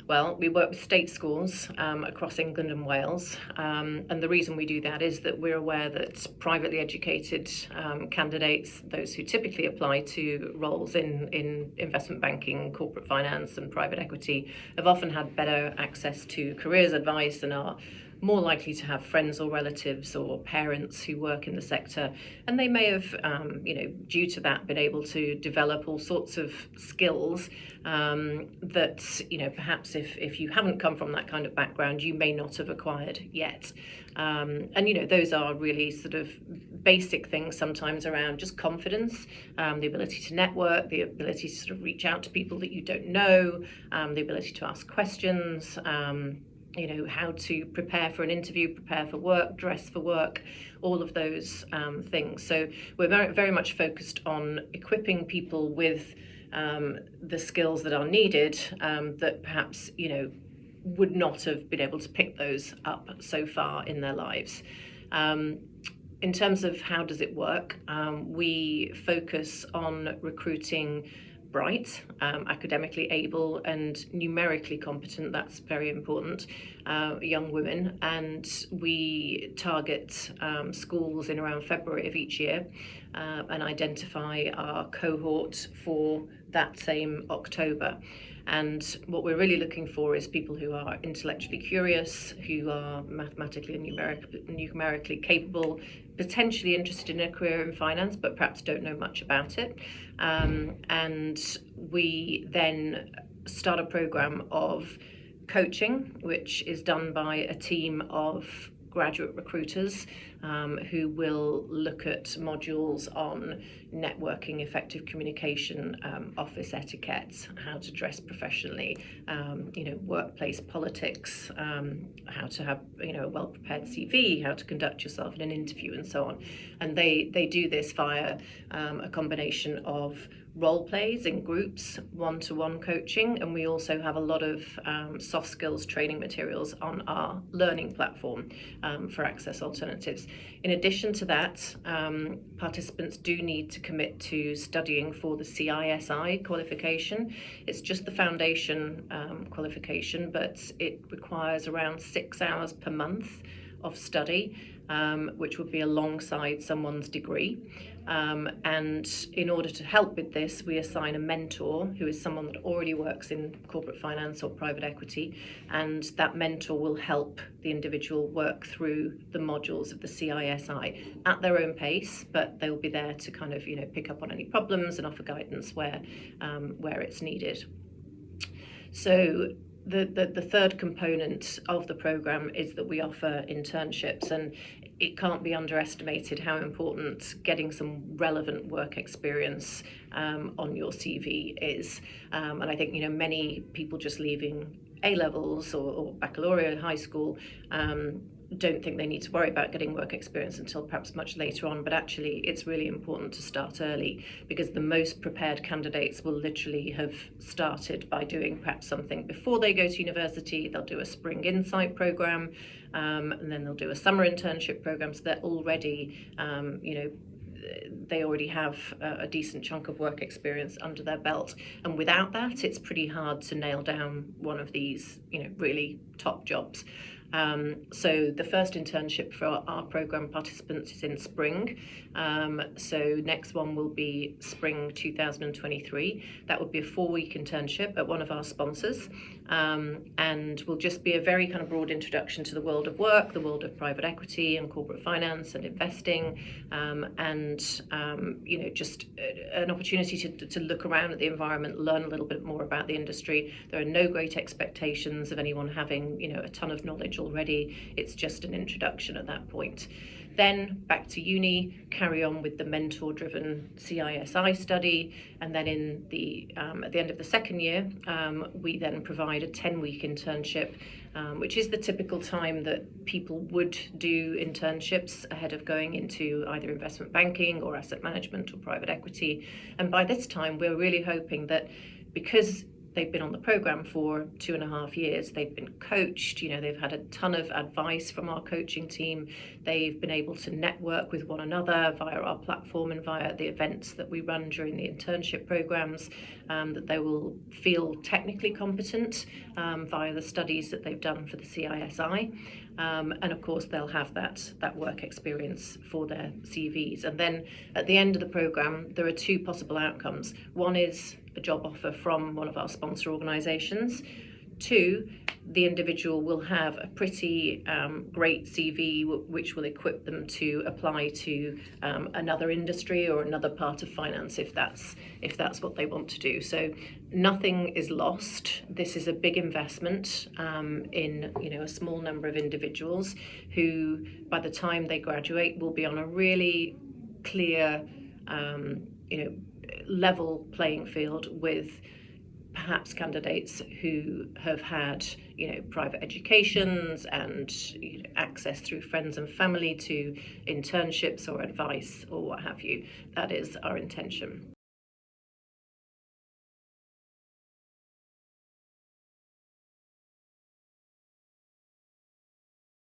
Well, we work with state schools across England and Wales, and the reason we do that is that we're aware that privately educated candidates, those who typically apply to roles in investment banking, corporate finance and private equity, have often had better access to careers advice and are more likely to have friends or relatives or parents who work in the sector, and they may have, due to that, been able to develop all sorts of skills that, perhaps if you haven't come from that kind of background, you may not have acquired yet. Those are really sort of basic things sometimes around just confidence, the ability to network, the ability to sort of reach out to people that you don't know, the ability to ask questions, how to prepare for an interview, prepare for work, dress for work, all of those things. So we're very, very much focused on equipping people with the skills that are needed that perhaps, would not have been able to pick those up so far in their lives. In terms of how does it work, we focus on recruiting bright, academically able and numerically competent, that's very important, young women, and we target schools in around February of each year and identify our cohort for that same October. And what we're really looking for is people who are intellectually curious, who are mathematically and numerically capable, potentially interested in a career in finance, but perhaps don't know much about it. And we then start a program of coaching, which is done by a team of graduate recruiters who will look at modules on networking, effective communication, office etiquette, how to dress professionally, workplace politics, how to have a well-prepared CV, how to conduct yourself in an interview, and so on. And they do this via a combination of role plays in groups, one-to-one coaching, and we also have a lot of soft skills training materials on our learning platform for Access Alternatives. In addition to that, participants do need to commit to studying for the CISI qualification. It's just the foundation qualification, but it requires around 6 hours per month of study, which would be alongside someone's degree. And in order to help with this, we assign a mentor who is someone that already works in corporate finance or private equity, and that mentor will help the individual work through the modules of the CISI at their own pace, but they'll be there to kind of pick up on any problems and offer guidance where it's needed. So the third component of the program is that we offer internships, and it can't be underestimated how important getting some relevant work experience on your CV is. And I think many people just leaving A-levels or baccalaureate high school don't think they need to worry about getting work experience until perhaps much later on, but actually it's really important to start early, because the most prepared candidates will literally have started by doing perhaps something before they go to university. They'll do a spring insight program, and then they'll do a summer internship program, so they're already they already have a decent chunk of work experience under their belt, and without that it's pretty hard to nail down one of these really top jobs. So the first internship for our program participants is in spring. So next one will be spring 2023. That would be a 4-week internship at one of our sponsors, and will just be a very kind of broad introduction to the world of work, the world of private equity and corporate finance and investing, and just an opportunity to look around at the environment, learn a little bit more about the industry. There are no great expectations of anyone having a ton of knowledge already. It's just an introduction at that point. Then back to uni, carry on with the mentor-driven CISI study, and then at the end of the second year, we then provide a 10-week internship, which is the typical time that people would do internships ahead of going into either investment banking or asset management or private equity. And by this time, we're really hoping that, because they've been on the program for 2.5 years. They've been coached, they've had a ton of advice from our coaching team. They've been able to network with one another via our platform and via the events that we run during the internship programs, that they will feel technically competent via the studies that they've done for the CISI. And of course, they'll have that work experience for their CVs. And then at the end of the program, there are two possible outcomes. One is a job offer from one of our sponsor organisations. Two, the individual will have a pretty great CV which will equip them to apply to another industry or another part of finance if that's what they want to do. So nothing is lost. This is a big investment in a small number of individuals who, by the time they graduate, will be on a really clear level playing field with perhaps candidates who have had private educations and access through friends and family to internships or advice or what have you. That is our intention.